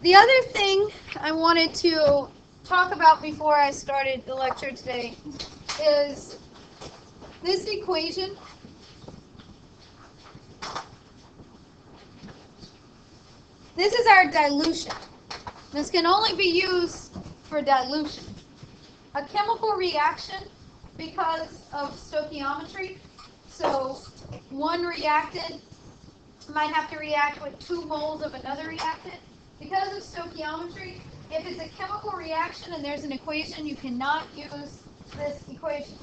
The other thing I wanted to talk about before I started the lecture today is this equation. This is our dilution. This can only be used for dilution. A chemical reaction, because of stoichiometry, so one reactant might have to react with 2 moles of another reactant. Because of stoichiometry, if it's a chemical reaction and there's an equation, you cannot use this equation.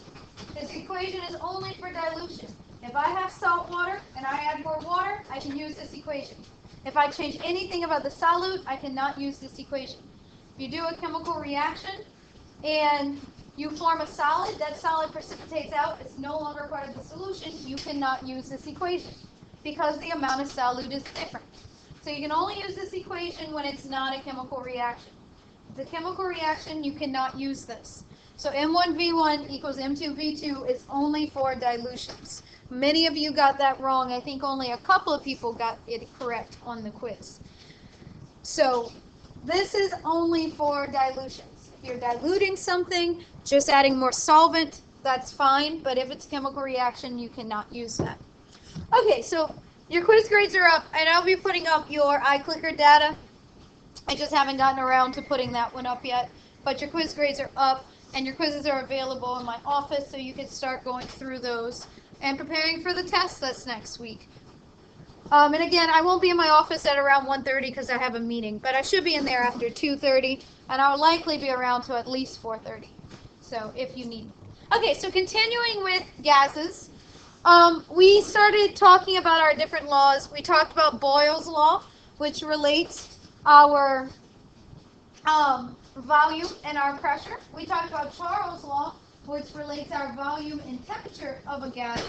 This equation is only for dilution. If I have salt water and I add more water, I can use this equation. If I change anything about the solute, I cannot use this equation. If you do a chemical reaction and you form a solid, that solid precipitates out, it's no longer part of the solution, you cannot use this equation because the amount of solute is different. So you can only use this equation when it's not a chemical reaction. If it's a chemical reaction, you cannot use this. So M1V1 equals M2V2 is only for dilutions. Many of you got that wrong. I think only a couple of people got it correct on the quiz. So this is only for dilutions. If you're diluting something, just adding more solvent, that's fine. But if it's a chemical reaction, you cannot use that. Okay, so your quiz grades are up, and I'll be putting up your iClicker data. I just haven't gotten around to putting that one up yet. But your quiz grades are up, and your quizzes are available in my office, so you can start going through those and preparing for the test that's next week. And again, I won't be in my office at around 1:30 because I have a meeting, but I should be in there after 2:30, and I'll likely be around to at least 4:30. So if you need. Okay, so continuing with gases, we started talking about our different laws. We talked about Boyle's law, which relates our volume and our pressure. We talked about Charles' law, which relates our volume and temperature of a gas.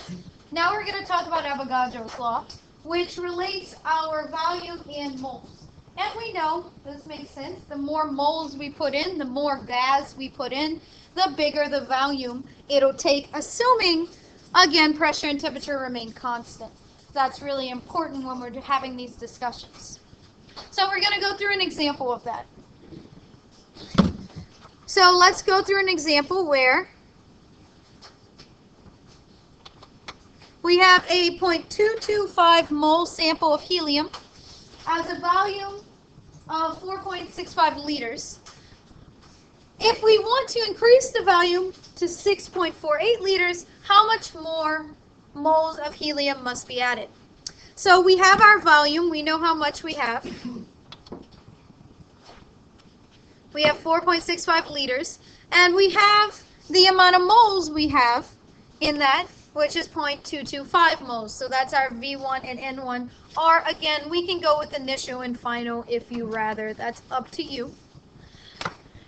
Now we're going to talk about Avogadro's law, which relates our volume in moles. And we know, this makes sense, the more moles we put in, the more gas we put in, the bigger the volume it'll take, assuming, again, pressure and temperature remain constant. That's really important when we're having these discussions. So we're going to go through an example of that. So let's go through an example where we have a 0.225 mole sample of helium as a volume of 4.65 liters. If we want to increase the volume to 6.48 liters, how much more moles of helium must be added? So we have our volume. We know how much we have. We have 4.65 liters, and we have the amount of moles we have in that, which is 0.225 moles. So that's our V1 and N1. Or again, we can go with initial and final if you rather. That's up to you.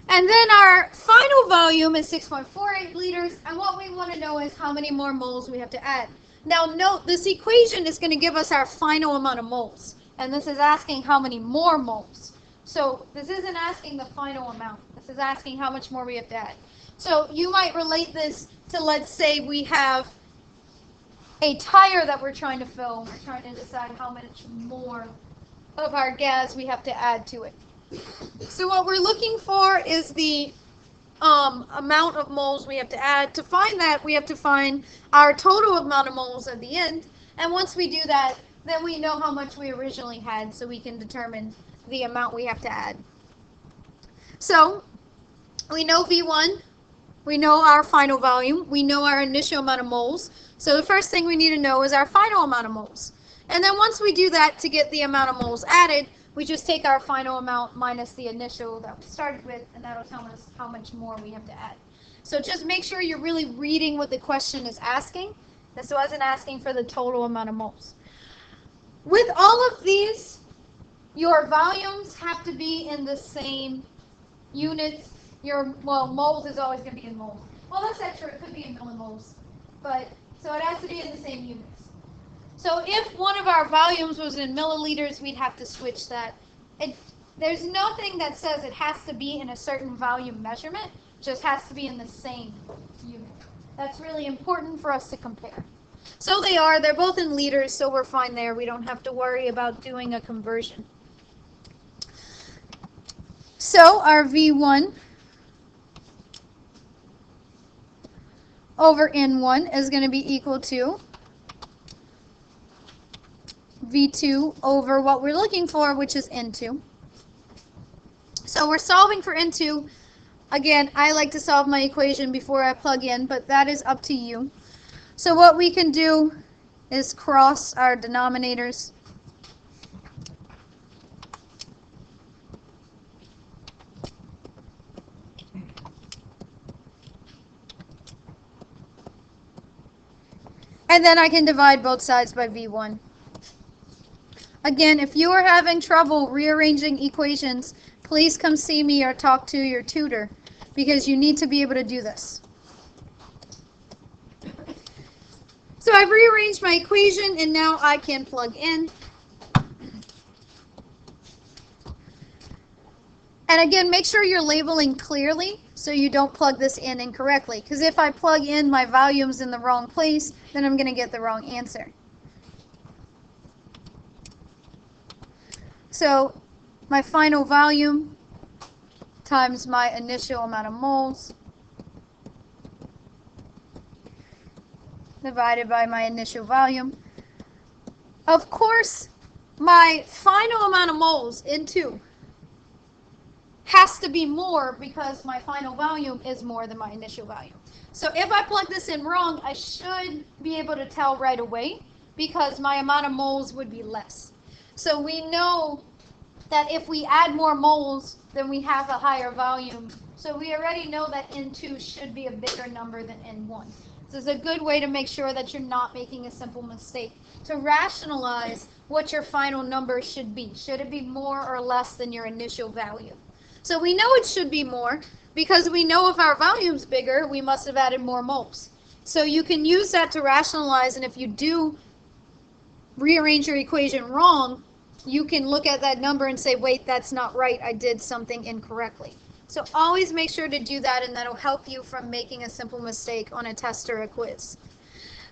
And then our final volume is 6.48 liters, and what we want to know is how many more moles we have to add. Now note, this equation is going to give us our final amount of moles, and this is asking how many more moles. So this isn't asking the final amount. This is asking how much more we have to add. So you might relate this to, let's say we have a tire that we're trying to fill. We're trying to decide how much more of our gas we have to add to it. So what we're looking for is the amount of moles we have to add. To find that, we have to find our total amount of moles at the end. And once we do that, then we know how much we originally had, so we can determine the amount we have to add. So we know V1, we know our final volume, we know our initial amount of moles. So the first thing we need to know is our final amount of moles. And then once we do that, to get the amount of moles added, we just take our final amount minus the initial that we started with, and that'll tell us how much more we have to add. So just make sure you're really reading what the question is asking. This wasn't asking for the total amount of moles. With all of these, your volumes have to be in the same units. Moles is always going to be in moles. Well, that's not true. It could be in millimoles. But, so it has to be in the same units. So if one of our volumes was in milliliters, we'd have to switch that. There's nothing that says it has to be in a certain volume measurement. It just has to be in the same unit. That's really important for us to compare. So they're both in liters, so we're fine there. We don't have to worry about doing a conversion. So our V1 over N1 is going to be equal to V2 over what we're looking for, which is N2. So we're solving for N2. Again, I like to solve my equation before I plug in, but that is up to you. So what we can do is cross our denominators. And then I can divide both sides by V1. Again, if you are having trouble rearranging equations, please come see me or talk to your tutor, because you need to be able to do this. So I've rearranged my equation, and now I can plug in. And again, make sure you're labeling clearly so you don't plug this in incorrectly, because if I plug in my volumes in the wrong place, then I'm going to get the wrong answer. So my final volume times my initial amount of moles divided by my initial volume. Of course, my final amount of moles, N2, has to be more because my final volume is more than my initial volume. So if I plug this in wrong, I should be able to tell right away because my amount of moles would be less. So we know that if we add more moles, then we have a higher volume. So we already know that N2 should be a bigger number than N1. This is a good way to make sure that you're not making a simple mistake. To rationalize what your final number should be. Should it be more or less than your initial value? So we know it should be more because we know if our volume's bigger, we must have added more moles. So you can use that to rationalize, and if you do rearrange your equation wrong, you can look at that number and say, wait, that's not right. I did something incorrectly. So always make sure to do that, and that'll help you from making a simple mistake on a test or a quiz.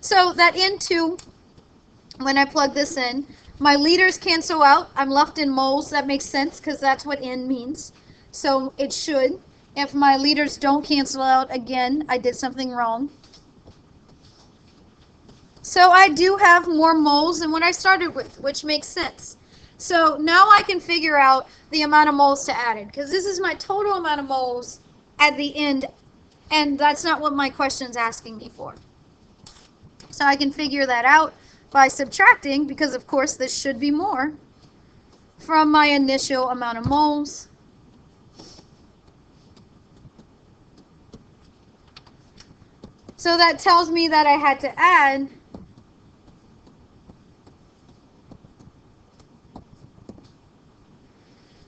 So that N2, when I plug this in, my liters cancel out. I'm left in moles. That makes sense because that's what N means. So it should. If my liters don't cancel out, again, I did something wrong. So I do have more moles than what I started with, which makes sense. So now I can figure out the amount of moles to add, because this is my total amount of moles at the end, and that's not what my question's asking me for. So I can figure that out by subtracting, because of course this should be more, from my initial amount of moles. So that tells me that I had to add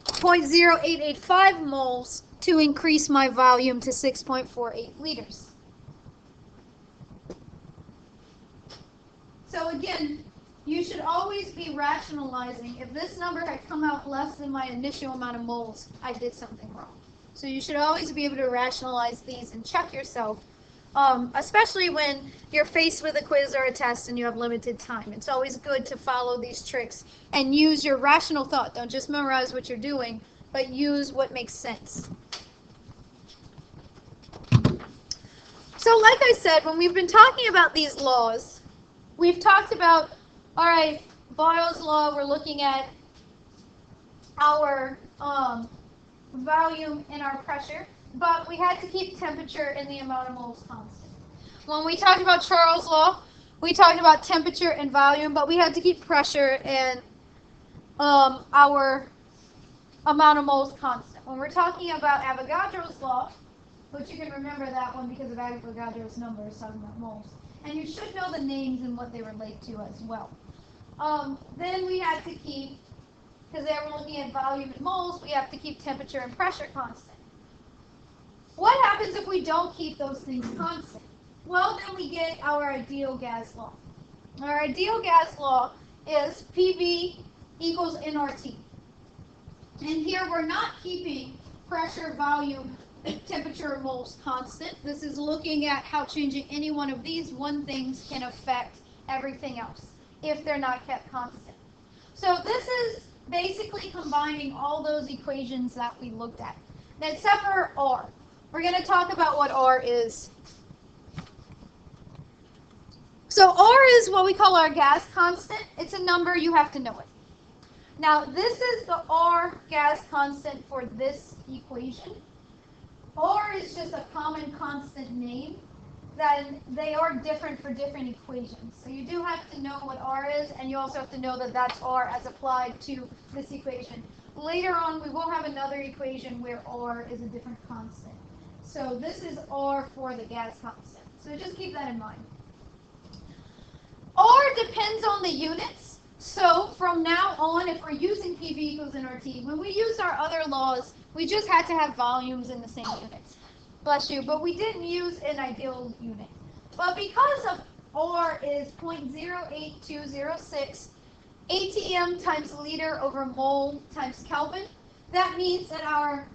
0.0885 moles to increase my volume to 6.48 liters. So again, you should always be rationalizing. If this number had come out less than my initial amount of moles, I did something wrong. So you should always be able to rationalize these and check yourself, especially when you're faced with a quiz or a test and you have limited time. It's always good to follow these tricks and use your rational thought. Don't just memorize what you're doing, but use what makes sense. So like I said, when we've been talking about these laws, we've talked about, all right, Boyle's law, we're looking at our volume and our pressure, but we had to keep temperature and the amount of moles constant. When we talked about Charles' law, we talked about temperature and volume, but we had to keep pressure and our amount of moles constant. When we're talking about Avogadro's law, but you can remember that one because of Avogadro's numbers talking about moles. And you should know the names and what they relate to as well. Then we had to keep, because they were looking at volume and moles, we have to keep temperature and pressure constant. What happens if we don't keep those things constant? Well, then we get our ideal gas law. Our ideal gas law is PV equals nRT. And here we're not keeping pressure, volume, temperature, and moles constant. This is looking at how changing any one of these one things can affect everything else if they're not kept constant. So this is basically combining all those equations that we looked at. Now, except for R. We're going to talk about what R is. So R is what we call our gas constant. It's a number, you have to know it. Now, this is the R gas constant for this equation. R is just a common constant name that they are different for different equations. So you do have to know what R is, and you also have to know that that's R as applied to this equation. Later on, we will have another equation where R is a different constant. So this is R for the gas constant. So just keep that in mind. R depends on the units. So from now on, if we're using PV equals nRT, when we used our other laws, we just had to have volumes in the same units. Bless you. But we didn't use an ideal unit. But because of R is 0.08206 ATM times liter over mole times Kelvin, that means that our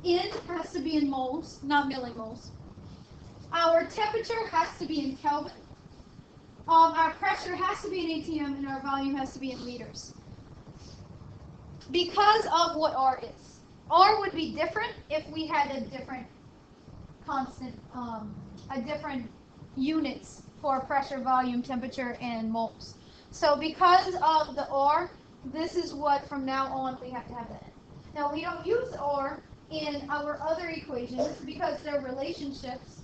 N has to be in moles, not millimoles. Our temperature has to be in Kelvin. Our pressure has to be in ATM, and our volume has to be in liters. Because of what R is. R would be different if we had a different constant, a different units for pressure, volume, temperature, and moles. So because of the R, this is what from now on we have to have that in. Now we don't use R in our other equations because they're relationships.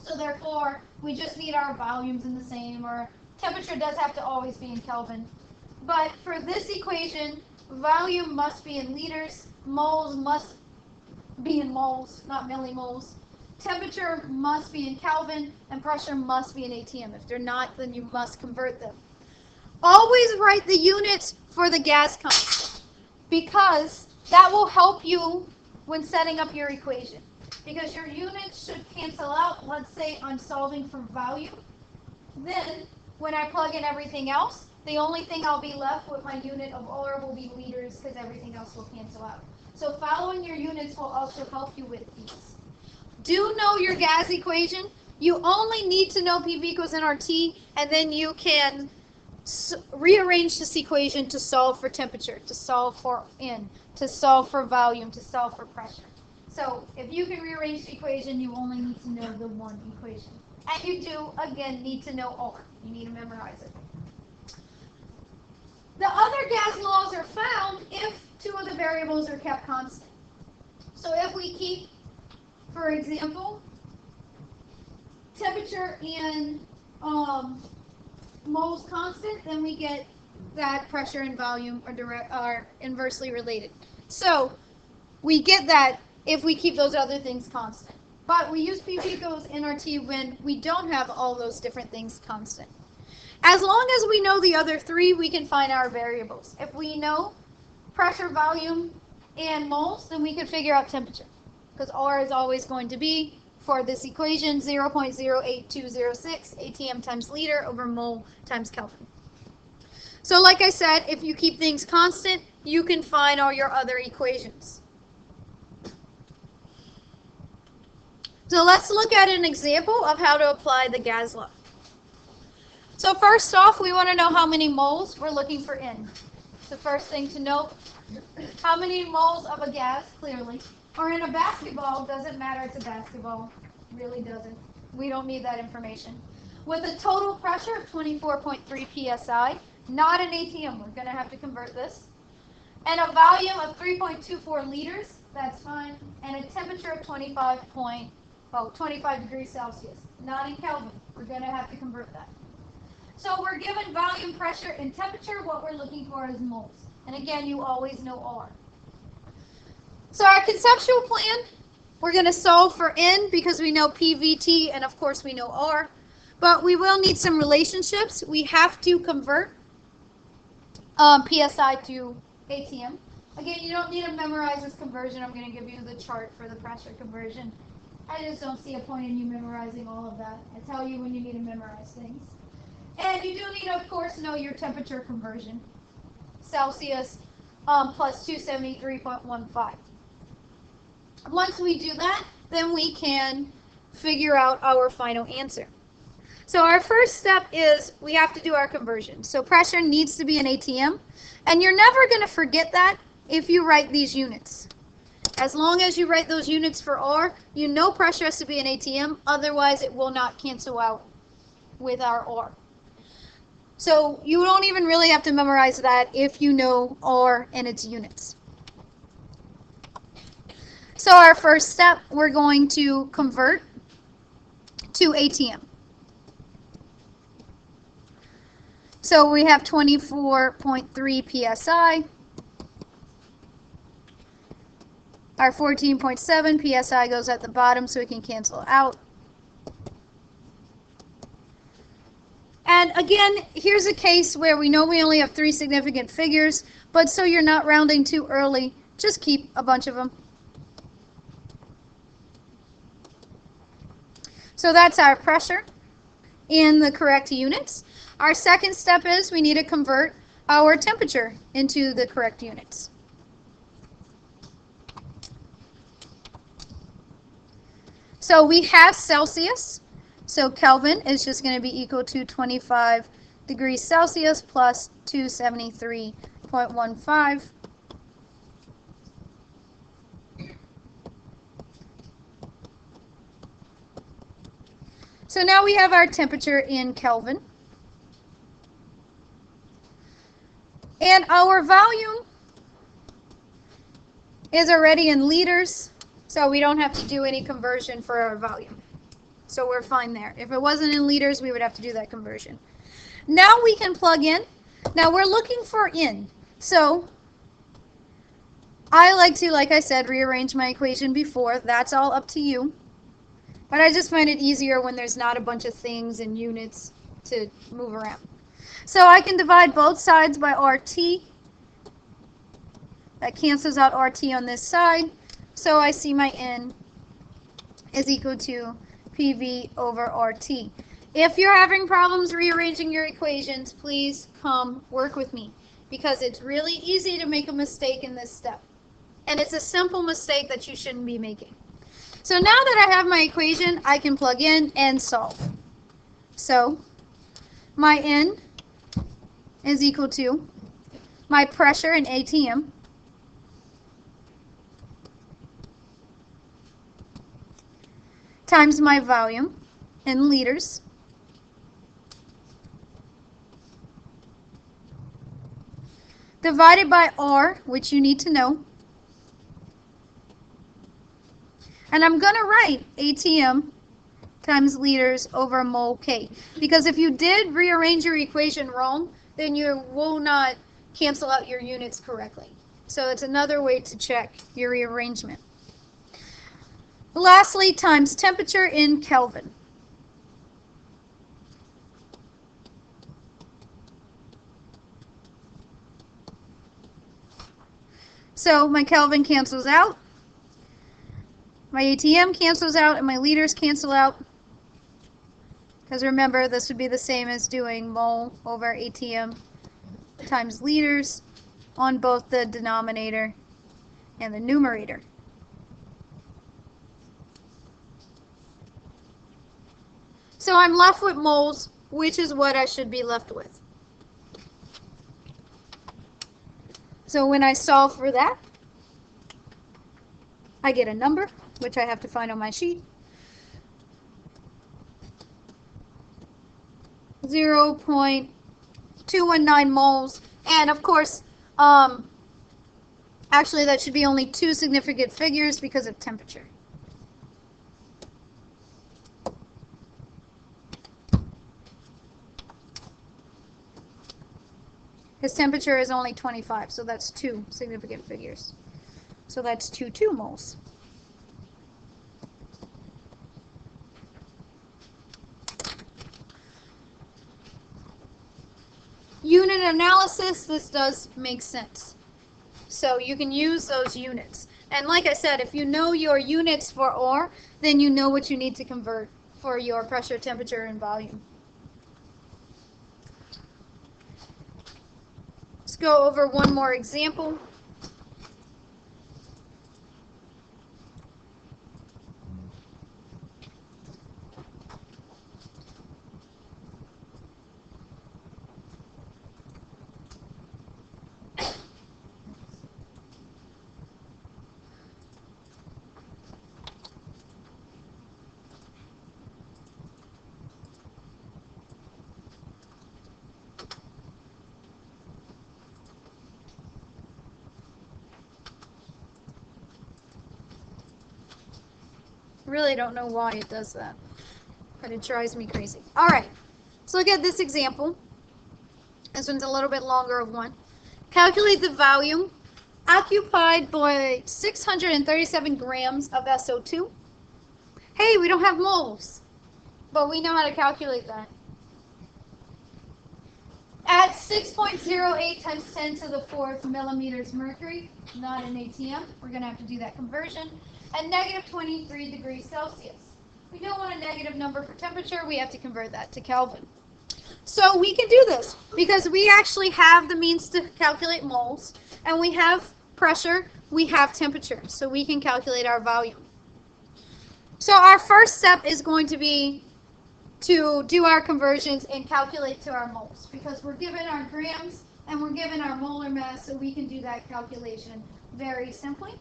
So therefore, we just need our volumes in the same, or temperature does have to always be in Kelvin. But for this equation, volume must be in liters, moles must be in moles, not millimoles. Temperature must be in Kelvin, and pressure must be in ATM. If they're not, then you must convert them. Always write the units for the gas constant, because that will help you when setting up your equation. Because your units should cancel out. Let's say I'm solving for volume. Then, when I plug in everything else, the only thing I'll be left with my unit of R will be liters, because everything else will cancel out. So following your units will also help you with these. Do know your gas equation. You only need to know PV equals nRT, and then you can rearrange this equation to solve for temperature, to solve for N, to solve for volume, to solve for pressure. So if you can rearrange the equation, you only need to know the one equation. And you do, again, need to know R. You need to memorize it. The other gas laws are found if two of the variables are kept constant. So if we keep, for example, temperature and moles constant, then we get that pressure and volume are inversely related. So we get that if we keep those other things constant. But we use PV equals nRT when we don't have all those different things constant. As long as we know the other three, we can find our variables. If we know pressure, volume, and moles, then we can figure out temperature. Because R is always going to be, for this equation, 0.08206 ATM times liter over mole times Kelvin. So like I said, if you keep things constant, you can find all your other equations. So let's look at an example of how to apply the gas law. So first off, we want to know how many moles. We're looking for N. The first thing to note, how many moles of a gas, clearly. Or in a basketball, doesn't matter, it's a basketball. Really doesn't. We don't need that information. With a total pressure of 24.3 psi, not an ATM, we're going to have to convert this. And a volume of 3.24 liters, that's fine. And a temperature of 25 degrees Celsius, not in Kelvin. We're going to have to convert that. So we're given volume, pressure, and temperature. What we're looking for is moles. And again, you always know R. So our conceptual plan, we're going to solve for N because we know PVT and of course we know R. But we will need some relationships. We have to convert PSI to ATM. Again, you don't need to memorize this conversion. I'm going to give you the chart for the pressure conversion. I just don't see a point in you memorizing all of that. I tell you when you need to memorize things. And you do need to, of course, know your temperature conversion. Celsius plus 273.15. Once we do that, then we can figure out our final answer. So our first step is we have to do our conversion. So pressure needs to be an ATM, and you're never going to forget that if you write these units. As long as you write those units for R, you know pressure has to be an ATM, otherwise it will not cancel out with our R. So you don't even really have to memorize that if you know R and its units. So our first step, we're going to convert to ATM. So we have 24.3 psi. Our 14.7 psi goes at the bottom so we can cancel out. And again, here's a case where we know we only have 3 significant figures, but so you're not rounding too early, just keep a bunch of them. So that's our pressure in the correct units. Our second step is we need to convert our temperature into the correct units. So we have Celsius. So Kelvin is just going to be equal to 25 degrees Celsius plus 273.15. So now we have our temperature in Kelvin. And our volume is already in liters, so we don't have to do any conversion for our volume. So we're fine there. If it wasn't in liters, we would have to do that conversion. Now we can plug in. Now we're looking for in. So I like to, like I said, rearrange my equation before. That's all up to you. But I just find it easier when there's not a bunch of things and units to move around. So I can divide both sides by RT. That cancels out RT on this side. So I see my N is equal to PV over RT. If you're having problems rearranging your equations, please come work with me because it's really easy to make a mistake in this step. And it's a simple mistake that you shouldn't be making. So now that I have my equation, I can plug in and solve. So my N is equal to my pressure in ATM times my volume in liters divided by R, which you need to know. And I'm going to write ATM times liters over mole K. Because if you did rearrange your equation wrong, then you will not cancel out your units correctly. So it's another way to check your rearrangement. Lastly, times temperature in Kelvin. So my Kelvin cancels out. My ATM cancels out and my liters cancel out. Because remember, this would be the same as doing mole over ATM times liters on both the denominator and the numerator. So I'm left with moles, which is what I should be left with. So when I solve for that, I get a number, which I have to find on my sheet. 0.219 moles. And of course, actually that should be only 2 significant figures because of temperature. His temperature is only 25, so that's 2 significant figures. So that's 2 moles. Unit analysis, this does make sense. So you can use those units. And like I said, if you know your units for R, then you know what you need to convert for your pressure, temperature, and volume. Let's go over one more example. really don't know why it does that, but it drives me crazy. All right, let's look at this example. This one's a little bit longer of one. Calculate the volume occupied by 637 grams of SO2. Hey, we don't have moles, but we know how to calculate that. At 6.08 times 10 to the 4th millimeters mercury, not in ATM. We're going to have to do that conversion. At negative 23 degrees Celsius. We don't want a negative number for temperature. We have to convert that to Kelvin. So we can do this because we actually have the means to calculate moles, and we have pressure, we have temperature, so we can calculate our volume. So our first step is going to be to do our conversions and calculate to our moles, because we're given our grams and we're given our molar mass, so we can do that calculation very simply.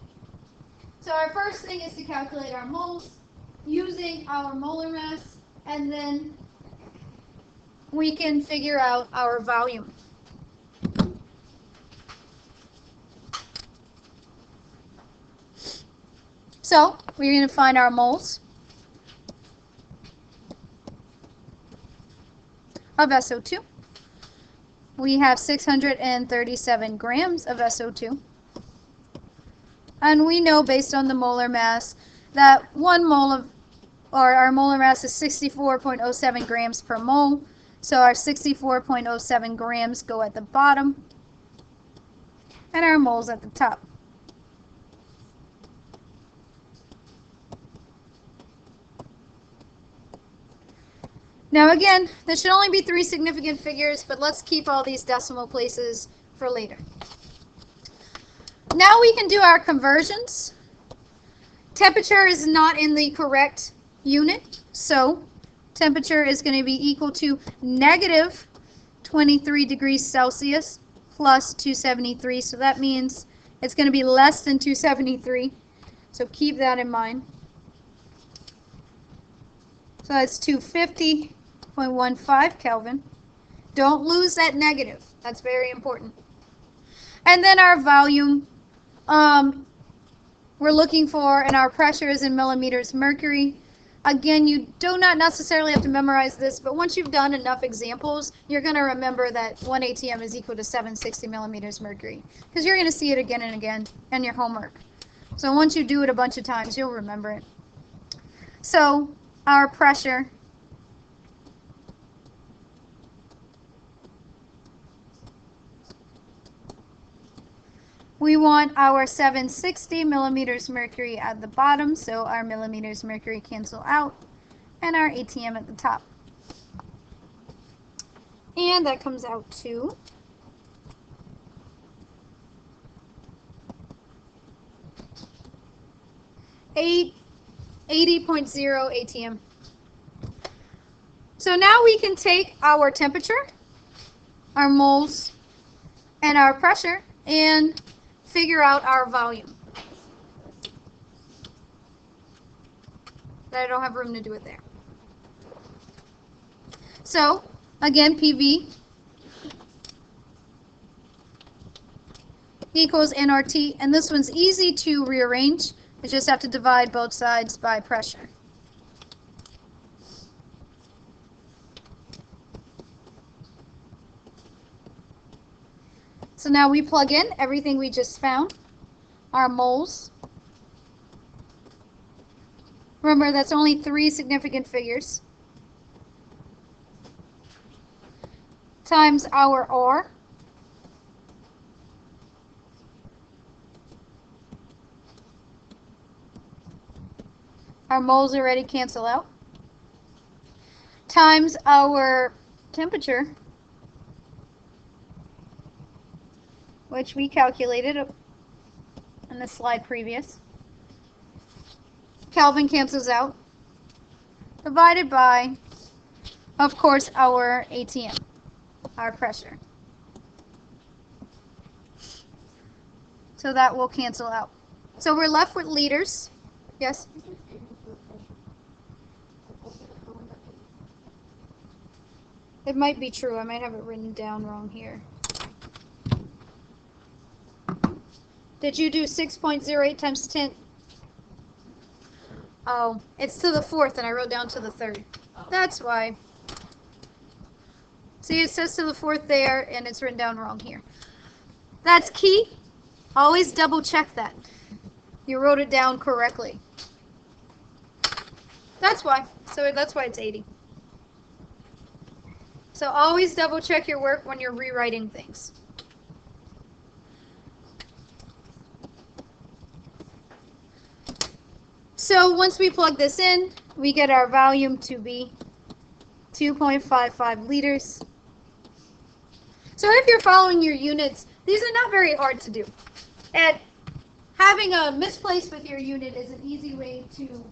So our first thing is to calculate our moles using our molar mass, and then we can figure out our volume. So we're going to find our moles of SO2. We have 637 grams of SO2. And we know based on the molar mass that 1 mole of, or our molar mass is 64.07 grams per mole. So our 64.07 grams go at the bottom and our moles at the top. Now again, there should only be 3 significant figures, but let's keep all these decimal places for later. Now we can do our conversions. Temperature is not in the correct unit, so temperature is going to be equal to negative 23 degrees Celsius plus 273, so that means it's going to be less than 273, so keep that in mind. So that's 250.15 Kelvin. Don't lose that negative. That's very important. And then our volume, we're looking for, and our pressure is in millimeters mercury. Again, you do not necessarily have to memorize this, but once you've done enough examples, you're going to remember that 1 ATM is equal to 760 millimeters mercury, because you're going to see it again and again in your homework. So once you do it a bunch of times, you'll remember it. So our pressure we want our 760 millimeters mercury at the bottom, so our millimeters mercury cancel out, and our ATM at the top. And that comes out to 80.0 ATM. So now we can take our temperature, our moles, and our pressure and figure out our volume. I don't have room to do it there. So again, PV equals nRT, and this one's easy to rearrange. You just have to divide both sides by pressure. So now we plug in everything we just found, our moles. Remember, that's only 3 significant figures, times our R, our moles already cancel out, times our temperature, which we calculated in the slide previous. Kelvin cancels out, divided by, of course, our ATM, our pressure. So that will cancel out. So we're left with liters. Yes? It might be true. I might have it written down wrong here. Did you do 6.08 times 10? Oh, it's to the fourth and I wrote down to the third. That's why. See, it says to the fourth there and it's written down wrong here. That's key. Always double check that. You wrote it down correctly. That's why. So that's why it's 80. So always double check your work when you're rewriting things. So once we plug this in, we get our volume to be 2.55 liters. So if you're following your units, these are not very hard to do. And having a misplaced with your unit is an easy way to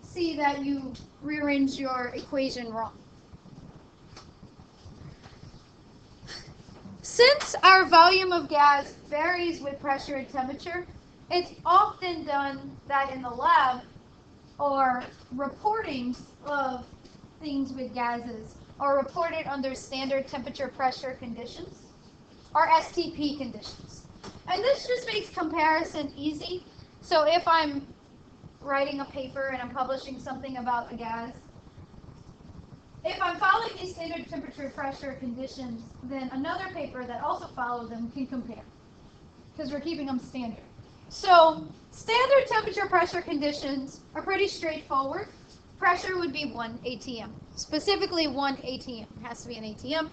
see that you rearrange your equation wrong. Since our volume of gas varies with pressure and temperature, it's often done that in the lab or reporting of things with gases are reported under standard temperature pressure conditions or STP conditions. And this just makes comparison easy. So if I'm writing a paper and I'm publishing something about a gas, if I'm following these standard temperature pressure conditions, then another paper that also follows them can compare because we're keeping them standard. So standard temperature pressure conditions are pretty straightforward. Pressure would be 1 atm. Specifically 1 atm. It has to be an atm.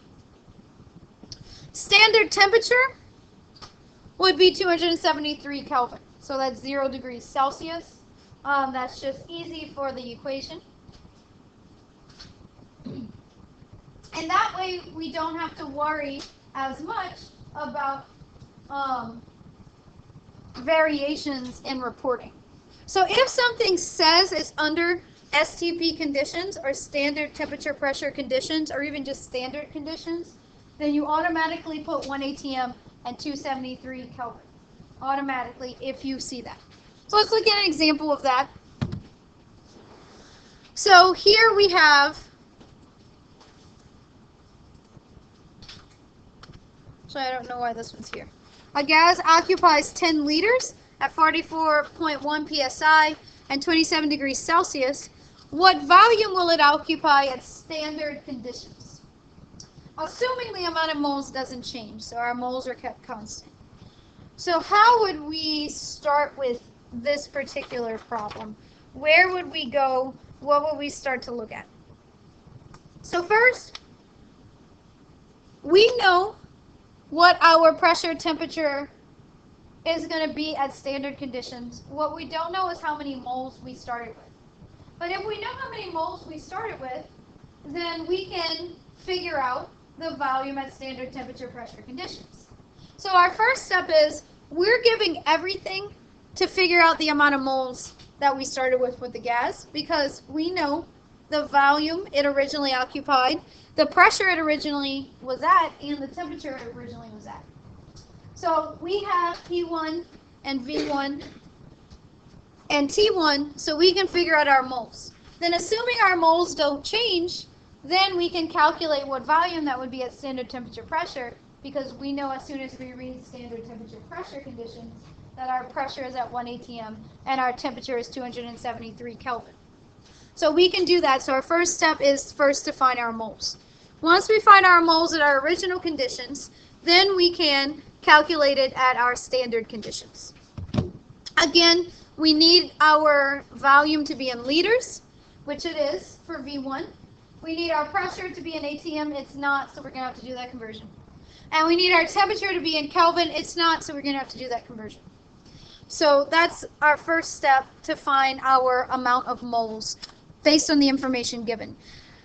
Standard temperature would be 273 Kelvin. So that's 0 degrees Celsius. That's just easy for the equation. And that way we don't have to worry as much about variations in reporting. So if something says it's under STP conditions or standard temperature pressure conditions or even just standard conditions, then you automatically put 1 atm and 273 Kelvin automatically if you see that. So let's look at an example of that. So here we have, so I don't know why this one's here. A gas occupies 10 liters at 44.1 psi and 27 degrees Celsius. What volume will it occupy at standard conditions? Assuming the amount of moles doesn't change, so our moles are kept constant. So how would we start with this particular problem? Where would we go? What would we start to look at? So first, we know what our pressure temperature is going to be at standard conditions. What we don't know is how many moles we started with. But if we know how many moles we started with, then we can figure out the volume at standard temperature pressure conditions. So our first step is we're giving everything to figure out the amount of moles that we started with the gas, because we know the volume it originally occupied, the pressure it originally was at, and the temperature it originally was at. So we have P1 and V1 and T1, so we can figure out our moles. Then assuming our moles don't change, then we can calculate what volume that would be at standard temperature pressure, because we know as soon as we read standard temperature pressure conditions that our pressure is at 1 atm and our temperature is 273 Kelvin. So we can do that. So our first step is first to find our moles. Once we find our moles at our original conditions, then we can calculate it at our standard conditions. Again, we need our volume to be in liters, which it is for V1. We need our pressure to be in atm. It's not, so we're going to have to do that conversion. And we need our temperature to be in Kelvin. It's not, so we're going to have to do that conversion. So that's our first step to find our amount of moles based on the information given.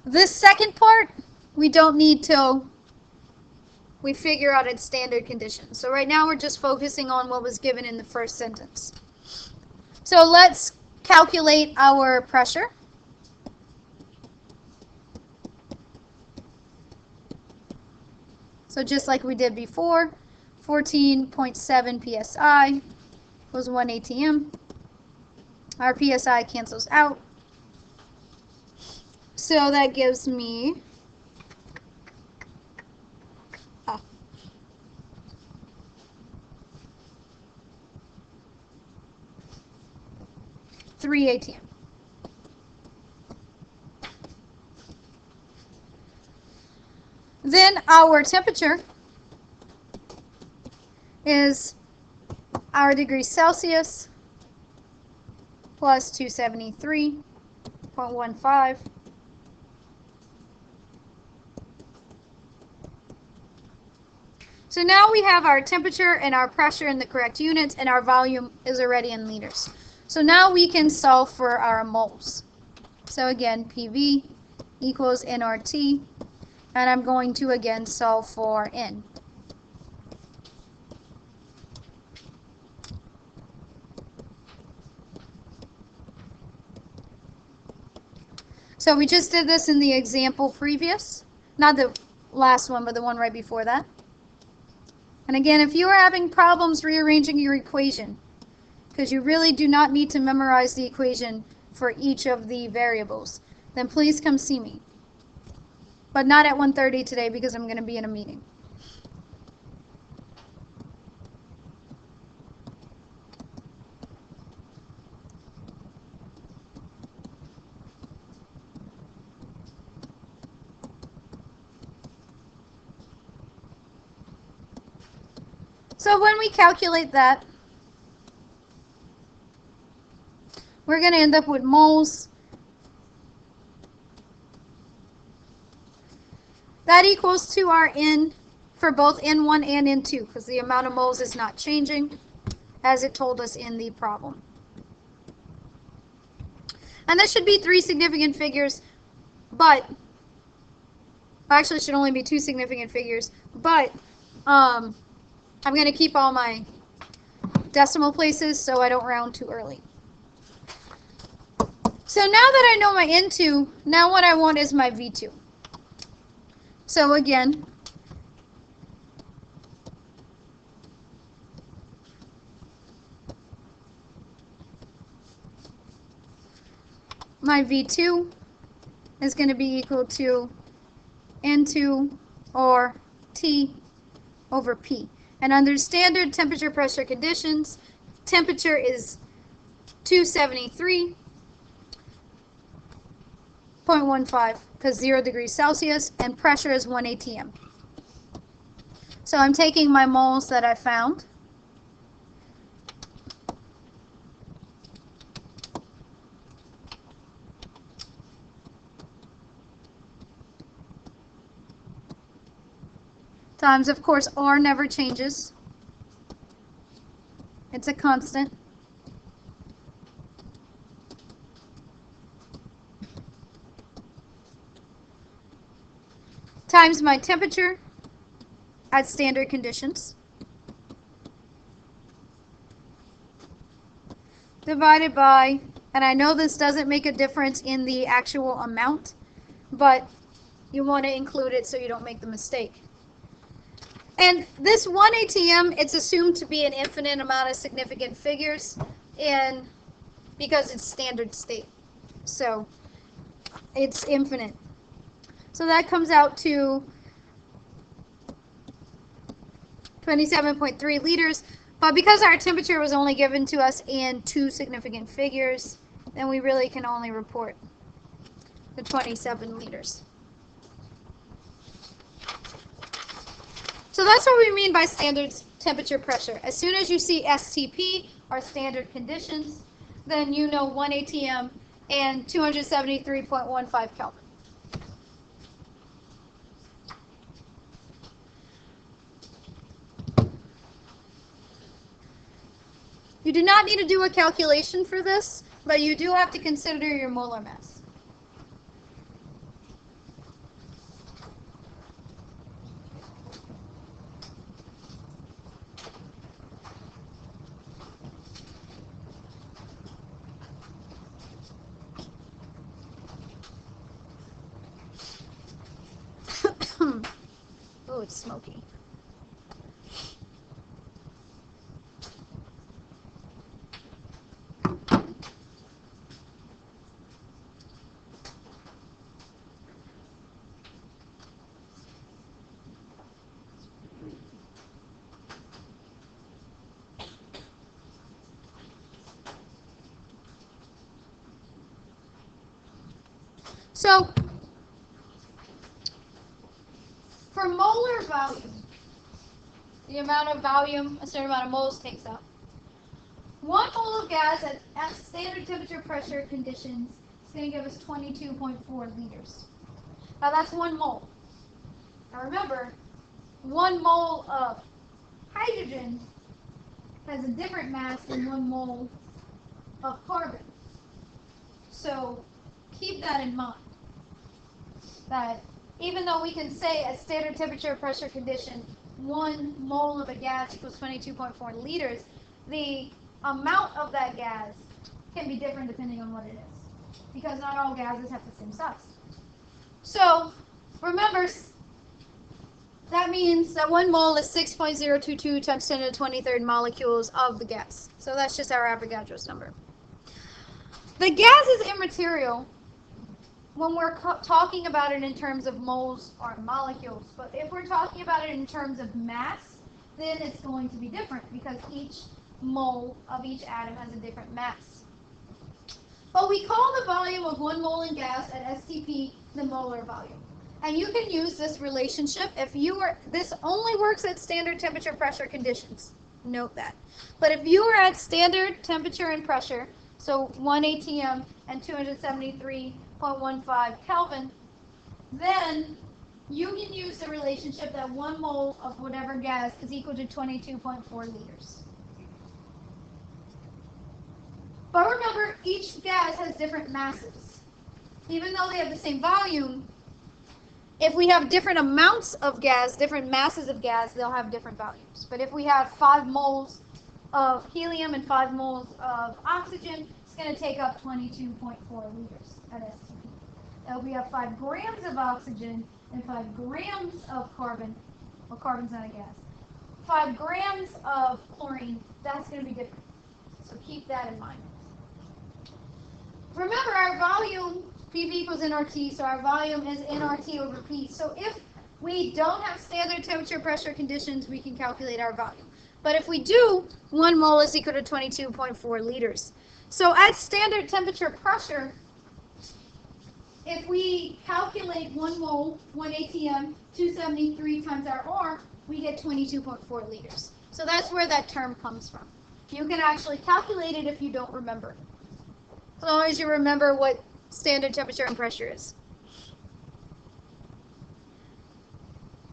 This second part, we don't need till we figure out its standard conditions. So right now we're just focusing on what was given in the first sentence. So let's calculate our pressure. So just like we did before, 14.7 psi was 1 atm. Our psi cancels out. So that gives me 3 atm. Then our temperature is our degrees Celsius plus 273.15. So now we have our temperature and our pressure in the correct units, and our volume is already in liters. So now we can solve for our moles. So again, PV equals nRT, and I'm going to again solve for N. So we just did this in the example previous, not the last one, but the one right before that. And again, if you are having problems rearranging your equation, because you really do not need to memorize the equation for each of the variables, then please come see me. But not at 1:30 today because I'm going to be in a meeting. So when we calculate that, we're going to end up with moles. That equals to our N for both N1 and N2, because the amount of moles is not changing, as it told us in the problem. And this should be 3 significant figures, but actually it should only be 2 significant figures, but I'm going to keep all my decimal places so I don't round too early. So now that I know my N2, now what I want is my V2. So again, my V2 is going to be equal to N2 or T over P. And under standard temperature pressure conditions, temperature is 273.15 because 0 degrees Celsius, and pressure is 1 atm. So I'm taking my moles that I found, times, of course, R never changes. It's a constant. Times my temperature at standard conditions. Divided by, and I know this doesn't make a difference in the actual amount, but you want to include it so you don't make the mistake. And this 1 atm, it's assumed to be an infinite amount of significant figures, and because it's standard state. So it's infinite. So that comes out to 27.3 liters. But because our temperature was only given to us in 2 significant figures, then we really can only report the 27 liters. So that's what we mean by standard temperature pressure. As soon as you see STP, or standard conditions, then you know 1 atm and 273.15 Kelvin. You do not need to do a calculation for this, but you do have to consider your molar mass. Oh, it's smoky. So for molar volume, the amount of volume a certain amount of moles takes up, 1 mole of gas at standard temperature pressure conditions is going to give us 22.4 liters. Now that's 1 mole. Now remember, 1 mole of hydrogen has a different mass than 1 mole of carbon. So keep that in mind. That even though we can say at standard temperature pressure condition 1 mole of a gas equals 22.4 liters, the amount of that gas can be different depending on what it is, because not all gases have the same size. So remember, that means that 1 mole is 6.022 times 10 to the 23rd molecules of the gas. So that's just our Avogadro's number. The gas is immaterial when we're talking about it in terms of moles or molecules. But if we're talking about it in terms of mass, then it's going to be different because each mole of each atom has a different mass. But we call the volume of 1 mole in gas at STP the molar volume. And you can use this relationship if you were, this only works at standard temperature pressure conditions. Note that. But if you were at standard temperature and pressure, so 1 atm and 273.15 Kelvin, then you can use the relationship that 1 mole of whatever gas is equal to 22.4 liters. But remember, each gas has different masses. Even though they have the same volume, if we have different amounts of gas, different masses of gas, they'll have different volumes. But if we have 5 moles of helium and 5 moles of oxygen, it's going to take up 22.4 liters at STP. Now if we have 5 grams of oxygen and 5 grams of carbon, well, carbon's not a gas, 5 grams of chlorine, that's going to be different. So keep that in mind. Remember, our volume, PV equals nRT, so our volume is nRT over P. So if we don't have standard temperature pressure conditions, we can calculate our volume. But if we do, 1 mole is equal to 22.4 liters. So at standard temperature pressure, if we calculate 1 mole, 1 atm, 273 times our R, we get 22.4 liters. So that's where that term comes from. You can actually calculate it if you don't remember it, as long as you remember what standard temperature and pressure is.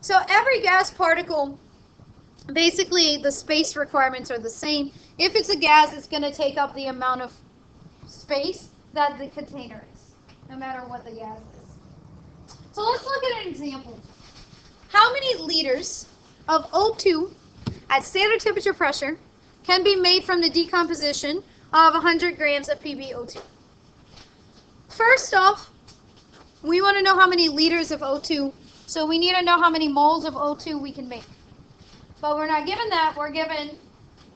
So every gas particle, basically the space requirements are the same. If it's a gas, it's going to take up the amount of space that the container is, no matter what the gas is. So let's look at an example. How many liters of O2 at standard temperature pressure can be made from the decomposition of 100 grams of PbO2? First off, we want to know how many liters of O2, so we need to know how many moles of O2 we can make. But we're not given that, we're given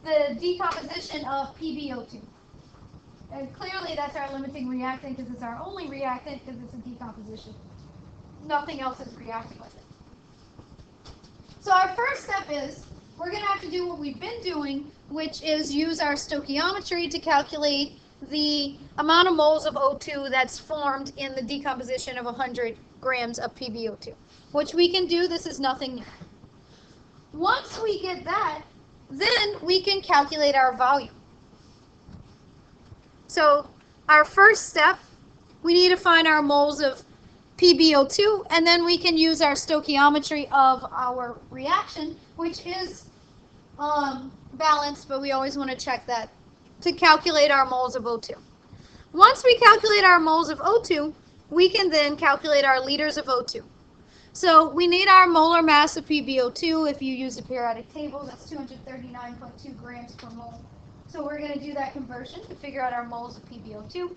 the decomposition of PbO2. And clearly that's our limiting reactant because it's our only reactant because it's a decomposition. Nothing else is reacting with it. So our first step is, we're going to have to do what we've been doing, which is use our stoichiometry to calculate the amount of moles of O2 that's formed in the decomposition of 100 grams of PbO2, which we can do. This is nothing new. Once we get that, then we can calculate our volume. So our first step, we need to find our moles of PbO2, and then we can use our stoichiometry of our reaction, which is balanced, but we always want to check that, to calculate our moles of O2. Once we calculate our moles of O2, we can then calculate our liters of O2. So we need our molar mass of PbO2. If you use the periodic table, that's 239.2 grams per mole. So we're going to do that conversion to figure out our moles of PbO2.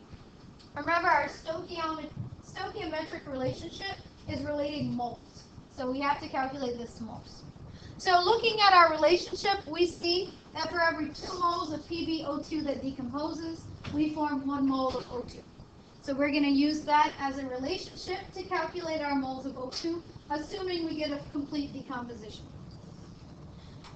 Remember, our stoichiometric relationship is relating moles. So we have to calculate this to moles. So looking at our relationship, we see that for every 2 moles of PbO2 that decomposes, we form 1 mole of O2. So we're going to use that as a relationship to calculate our moles of O2, assuming we get a complete decomposition.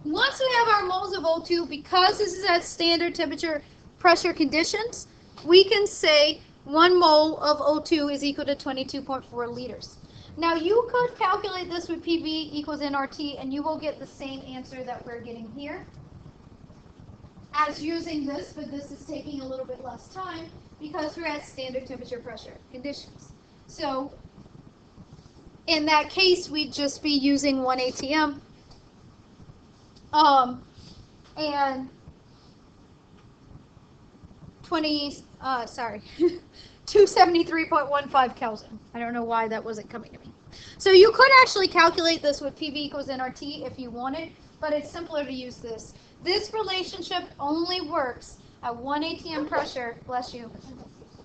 Once we have our moles of O2, because this is at standard temperature pressure conditions, we can say 1 mole of O2 is equal to 22.4 liters. Now you could calculate this with PV equals nRT and you will get the same answer that we're getting here as using this, but this is taking a little bit less time because we're at standard temperature pressure conditions. So in that case, we'd just be using 1 ATM and 273.15 Kelvin. I don't know why that wasn't coming to me. So you could actually calculate this with PV equals nRT if you wanted, but it's simpler to use this. This relationship only works at 1 ATM pressure, bless you,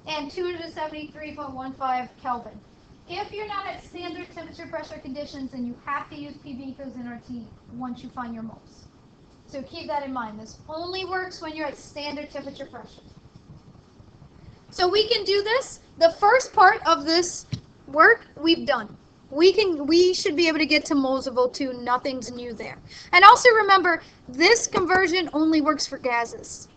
and 273.15 Kelvin. If you're not at standard temperature pressure conditions, then you have to use PV equals nRT once you find your moles. So keep that in mind. This only works when you're at standard temperature pressure. So we can do this. The first part of this work we've done. We should be able to get to moles of O2. Nothing's new there. And also remember, this conversion only works for gases.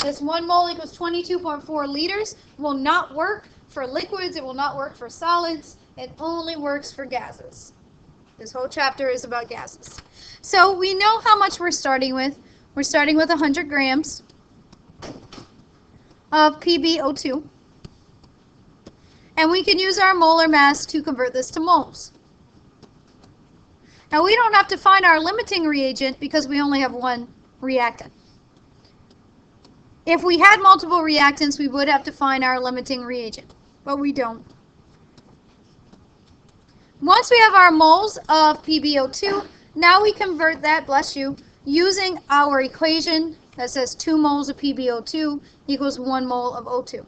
This 1 mole equals 22.4 liters will not work for liquids. It will not work for solids. It only works for gases. This whole chapter is about gases. So we know how much we're starting with. We're starting with 100 grams of PbO2. And we can use our molar mass to convert this to moles. Now we don't have to find our limiting reagent because we only have one reactant. If we had multiple reactants, we would have to find our limiting reagent, but we don't. Once we have our moles of PbO2, now we convert that, bless you, using our equation that says 2 moles of PbO2 equals 1 mole of O2.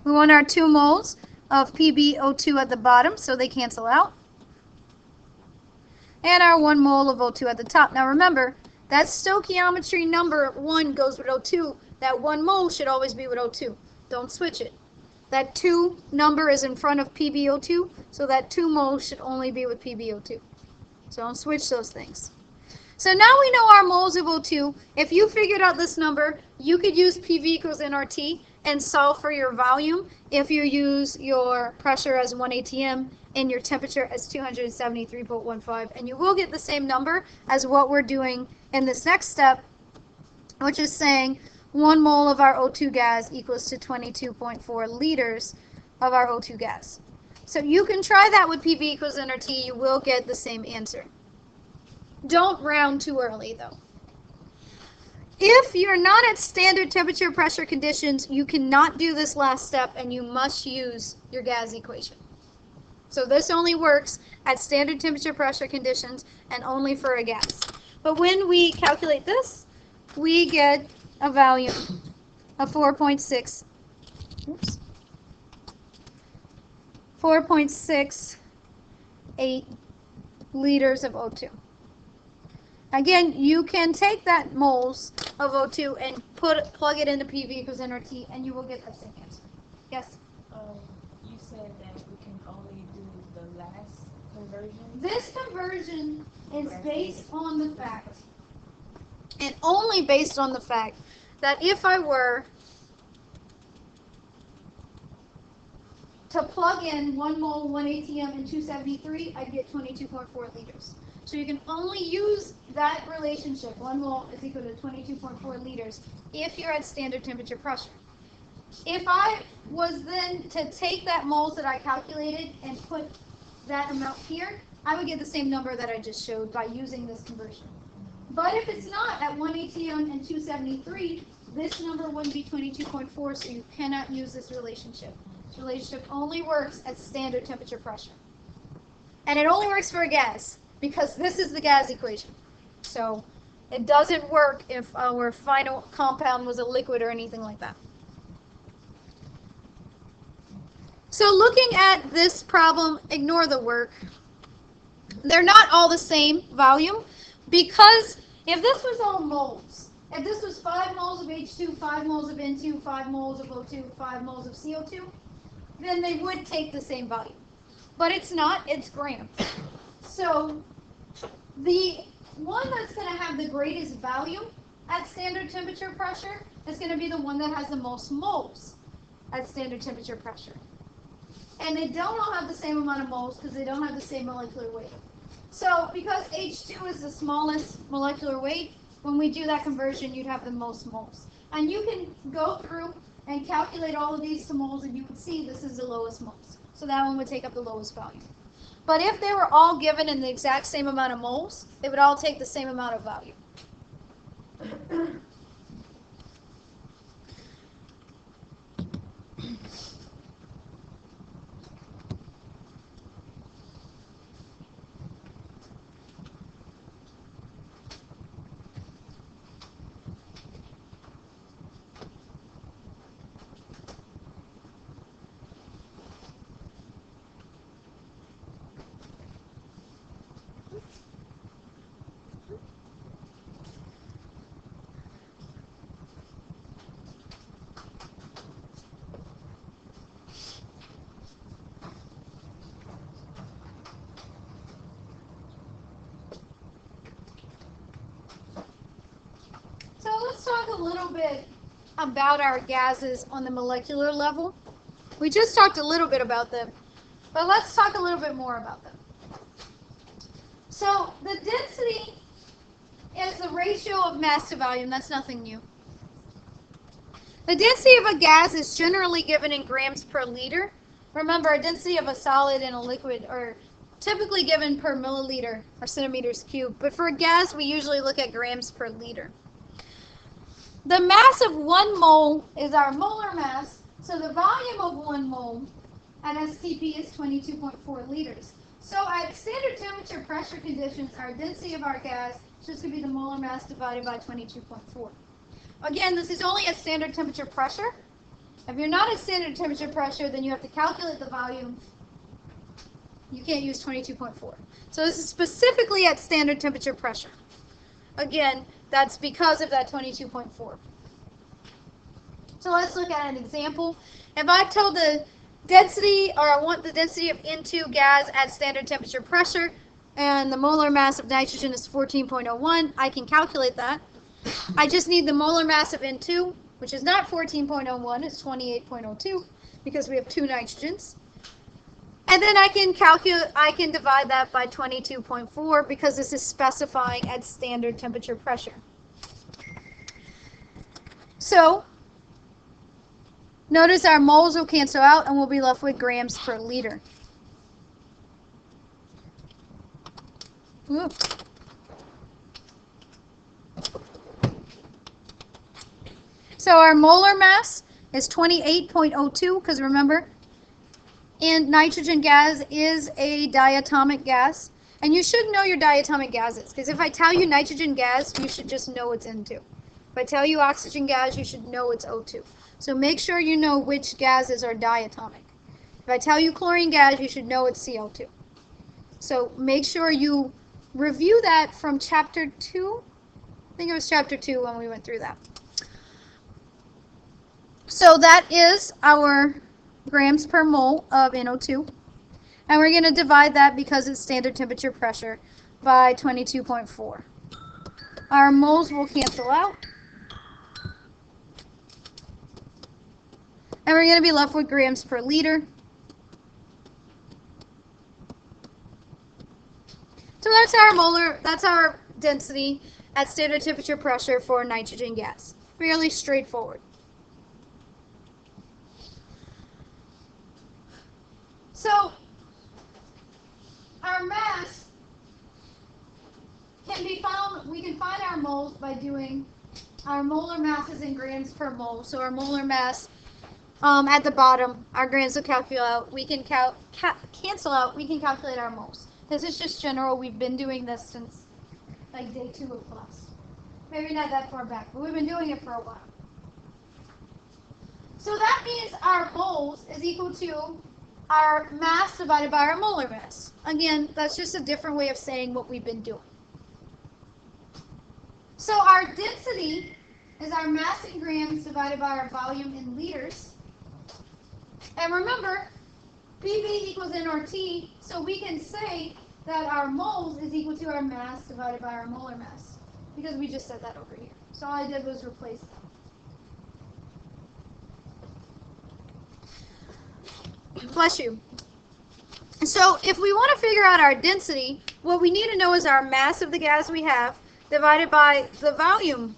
We want our 2 moles of PbO2 at the bottom, so they cancel out. And our 1 mole of O2 at the top. Now remember, that stoichiometry number 1 goes with O2. That 1 mole should always be with O2. Don't switch it. That 2 number is in front of PbO2, so that 2 moles should only be with PbO2. So don't switch those things. So now we know our moles of O2. If you figured out this number, you could use PV equals nRT and solve for your volume if you use your pressure as 1 ATM and your temperature as 273.15, and you will get the same number as what we're doing in this next step, which is saying 1 mole of our O2 gas equals to 22.4 liters of our O2 gas. So you can try that with PV equals nRT. You will get the same answer. Don't round too early, though. If you're not at standard temperature pressure conditions, you cannot do this last step, and you must use your gas equation. So this only works at standard temperature pressure conditions and only for a gas. But when we calculate this, we get a value of 4.68 liters of O2. Again, you can take that moles of O2 and plug it into PV equals nRT, and you will get that same answer. Yes? You said that we can only do the last conversion? This conversion is based on the fact, and only based on the fact, that if I were to plug in 1 mole, 1 ATM, and 273, I'd get 22.4 liters. So you can only use that relationship, 1 mole is equal to 22.4 liters, if you're at standard temperature pressure. If I was then to take that moles that I calculated and put that amount here, I would get the same number that I just showed by using this conversion. But if it's not at 1 ATM and 273, this number wouldn't be 22.4, so you cannot use this relationship. This relationship only works at standard temperature pressure. And it only works for a gas, because this is the gas equation. So it doesn't work if our final compound was a liquid or anything like that. So looking at this problem, ignore the work. They're not all the same volume, because if this was all moles, if this was 5 moles of H2, 5 moles of N2, 5 moles of O2, 5 moles of CO2, then they would take the same volume. But it's not, it's grams. So the one that's going to have the greatest value at standard temperature pressure is going to be the one that has the most moles at standard temperature pressure. And they don't all have the same amount of moles because they don't have the same molecular weight. So because H2 is the smallest molecular weight, when we do that conversion, you'd have the most moles. And you can go through and calculate all of these to moles, and you can see this is the lowest moles. So that one would take up the lowest value. But if they were all given in the exact same amount of moles, they would all take the same amount of value. So let's talk a little bit about our gases on the molecular level. We just talked a little bit about them, but let's talk a little bit more about them. So the density is the ratio of mass to volume. That's nothing new. The density of a gas is generally given in grams per liter. Remember, a density of a solid and a liquid are typically given per milliliter or centimeters cubed, but for a gas, we usually look at grams per liter. The mass of 1 mole is our molar mass, so the volume of 1 mole at STP is 22.4 liters. So at standard temperature pressure conditions, our density of our gas is just going to be the molar mass divided by 22.4. Again, this is only at standard temperature pressure. If you're not at standard temperature pressure, then you have to calculate the volume. You can't use 22.4. So this is specifically at standard temperature pressure. Again, that's because of that 22.4. So let's look at an example. If I told the density, or I want the density of N2 gas at standard temperature pressure, and the molar mass of nitrogen is 14.01, I can calculate that. I just need the molar mass of N2, which is not 14.01, it's 28.02, because we have 2 nitrogens. And then I can divide that by 22.4 because this is specifying at standard temperature pressure. So notice our moles will cancel out and we'll be left with grams per liter. Ooh. So our molar mass is 28.02 because remember, and nitrogen gas is a diatomic gas. And you should know your diatomic gases, because if I tell you nitrogen gas, you should just know it's N2. If I tell you oxygen gas, you should know it's O2. So make sure you know which gases are diatomic. If I tell you chlorine gas, you should know it's CO2. So make sure you review that from chapter 2. I think it was chapter 2 when we went through that. So that is our grams per mole of NO2. And we're going to divide that, because it's standard temperature pressure, by 22.4. Our moles will cancel out. And we're going to be left with grams per liter. So that's our density at standard temperature pressure for nitrogen gas. Fairly straightforward. So our mass can be found, we can find our moles by doing our molar masses in grams per mole. So our molar mass at the bottom, our grams will calculate out. We can cancel out, we can calculate our moles. This is just general. We've been doing this since like day 2 of class. Maybe not that far back, but we've been doing it for a while. So that means our moles is equal to our mass divided by our molar mass. Again, that's just a different way of saying what we've been doing. So our density is our mass in grams divided by our volume in liters. And remember, PV equals nRT, so we can say that our moles is equal to our mass divided by our molar mass, because we just said that over here. So all I did was replace them. Bless you. So if we want to figure out our density, what we need to know is our mass of the gas we have divided by the volume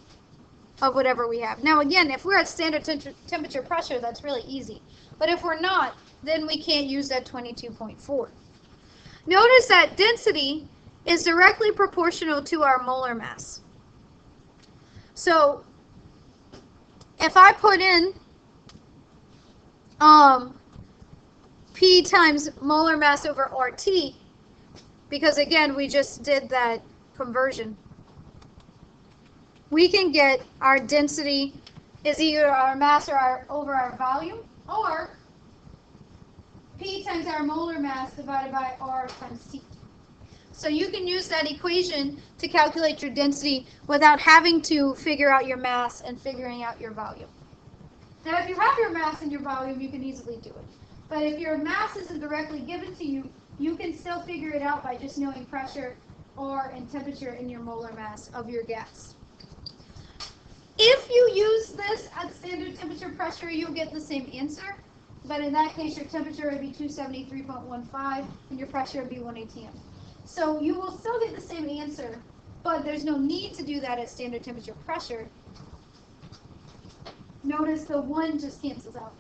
of whatever we have. Now again, if we're at standard temperature pressure, that's really easy. But if we're not, then we can't use that 22.4. Notice that density is directly proportional to our molar mass. So if I put in P times molar mass over RT, because again, we just did that conversion, we can get our density is either our mass or over our volume, or P times our molar mass divided by R times T. So you can use that equation to calculate your density without having to figure out your mass and figuring out your volume. Now, if you have your mass and your volume, you can easily do it. But if your mass isn't directly given to you, you can still figure it out by just knowing pressure or and temperature in your molar mass of your gas. If you use this at standard temperature pressure, you'll get the same answer. But in that case, your temperature would be 273.15 and your pressure would be 1 atm. So you will still get the same answer, but there's no need to do that at standard temperature pressure. Notice the 1 just cancels out.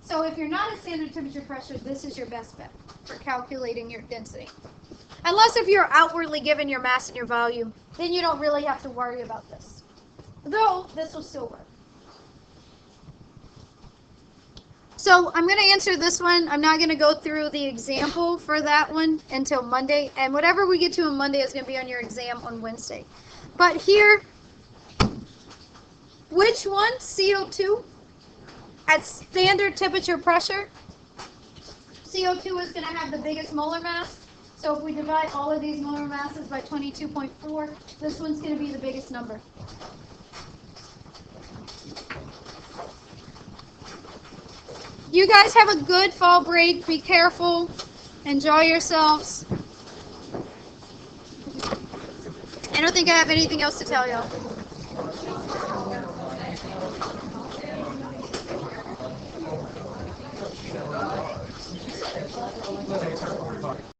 So if you're not at standard temperature pressure, this is your best bet for calculating your density. Unless if you're outwardly given your mass and your volume, then you don't really have to worry about this. Though, this will still work. So I'm going to answer this one. I'm not going to go through the example for that one until Monday. And whatever we get to on Monday is going to be on your exam on Wednesday. But here, which one? CO2? At standard temperature pressure, CO2 is going to have the biggest molar mass. So if we divide all of these molar masses by 22.4, this one's going to be the biggest number. You guys have a good fall break. Be careful. Enjoy yourselves. I don't think I have anything else to tell y'all.